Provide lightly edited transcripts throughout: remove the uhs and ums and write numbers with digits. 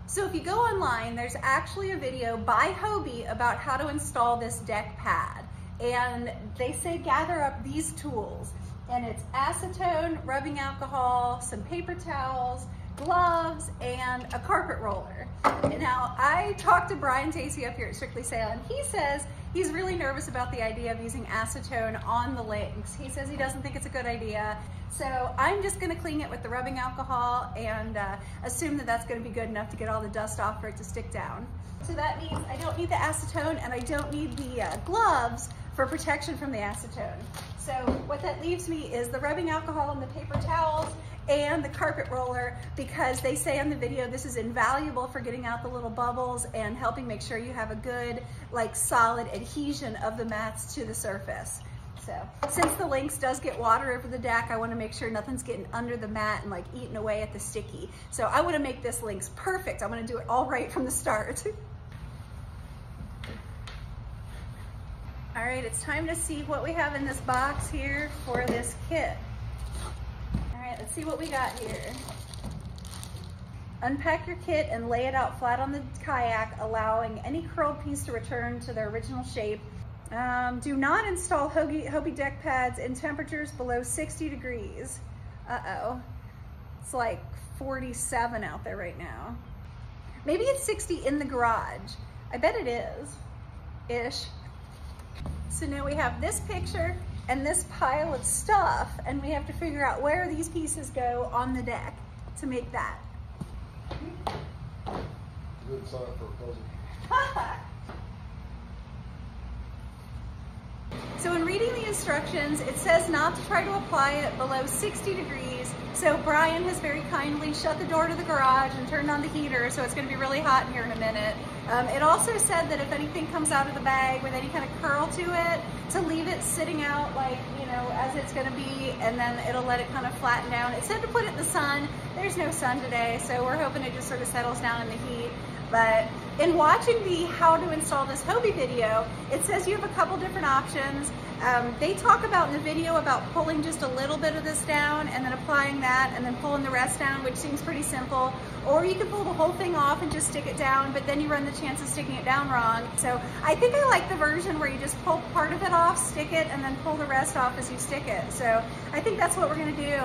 So if you go online, there's actually a video by Hobie about how to install this deck pad. And they say gather up these tools. And it's acetone, rubbing alcohol, some paper towels, gloves, and a carpet roller. And now I talked to Brian Tacey up here at Strictly Sail, and he says he's really nervous about the idea of using acetone on the Lynx. He says he doesn't think it's a good idea. So I'm just gonna clean it with the rubbing alcohol and assume that that's gonna be good enough to get all the dust off for it to stick down. So that means I don't need the acetone and I don't need the gloves for protection from the acetone. So what that leaves me is the rubbing alcohol and the paper towels and the carpet roller, because they say on the video this is invaluable for getting out the little bubbles and helping make sure you have a good, like, solid adhesion of the mats to the surface. So since the Lynx does get water over the deck, I want to make sure nothing's getting under the mat and like eating away at the sticky. So I want to make this Lynx perfect. I want to do it all right from the start. All right, it's time to see what we have in this box here for this kit. All right, let's see what we got here. Unpack your kit and lay it out flat on the kayak, allowing any curled piece to return to their original shape. Do not install Hobie deck pads in temperatures below 60 degrees. Uh-oh. It's like 47 out there right now. Maybe it's 60 in the garage. I bet it is, ish. So now we have this picture and this pile of stuff, and we have to figure out where these pieces go on the deck to make that. Good sign for a puzzle. So in reading the instructions, it says not to try to apply it below 60 degrees. So Brian has very kindly shut the door to the garage and turned on the heater, so it's going to be really hot in here in a minute. It also said that if anything comes out of the bag with any kind of curl to it, to leave it sitting out like, you know, as it's going to be, and then it'll let it kind of flatten down. It said to put it in the sun. There's no sun today, so we're hoping it just sort of settles down in the heat. But in watching the how to install this Hobie video, it says you have a couple different options. They talk about in the video about pulling just a little bit of this down and then applying that and then pulling the rest down, which seems pretty simple. Or you can pull the whole thing off and just stick it down, but then you run the chance of sticking it down wrong. So I think I like the version where you just pull part of it off, stick it, and then pull the rest off as you stick it. So I think that's what we're gonna do.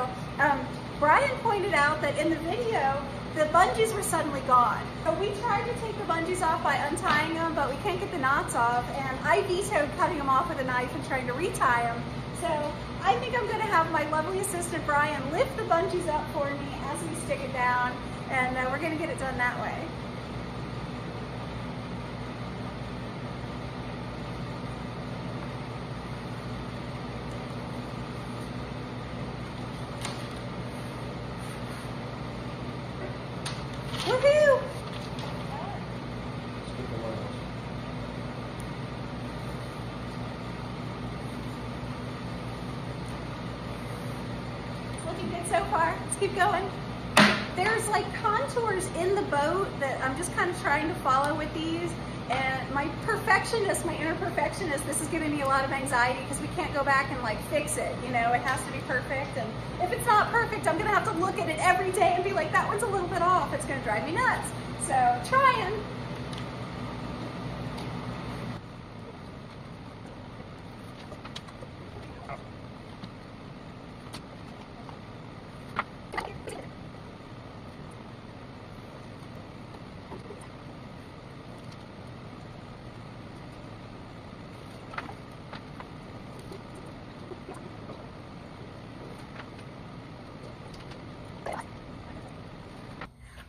Brian pointed out that in the video, the bungees were suddenly gone. So we tried to take the bungees off by untying them, but we can't get the knots off, and I vetoed cutting them off with a knife and trying to retie them. So I think I'm gonna have my lovely assistant Brian lift the bungees up for me as we stick it down, and we're gonna get it done that way. Woohoo! It's looking good so far. Let's keep going. There's like contours in the boat that I'm just kind of trying to follow with these. And my perfectionist, my inner perfectionist, this is giving me a lot of anxiety because we can't go back and like fix it. You know, it has to be perfect. And if it's not perfect, I'm gonna have to look at it every day and be like, that one's a little bit off. It's gonna drive me nuts. So trying.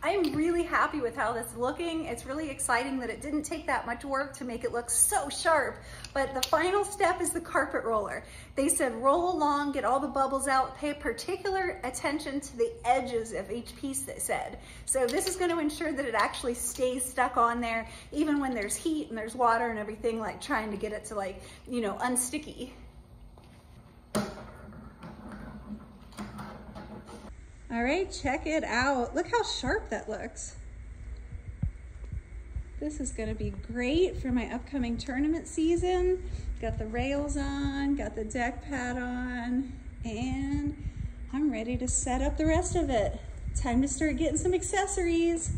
I'm really happy with how this is looking. It's really exciting that it didn't take that much work to make it look so sharp. But the final step is the carpet roller. They said roll along, get all the bubbles out, pay particular attention to the edges of each piece, they said. So this is going to ensure that it actually stays stuck on there, even when there's heat and there's water and everything, like trying to get it to, like, you know, unsticky. All right, check it out. Look how sharp that looks. This is gonna be great for my upcoming tournament season. Got the rails on, got the deck pad on, and I'm ready to set up the rest of it. Time to start getting some accessories.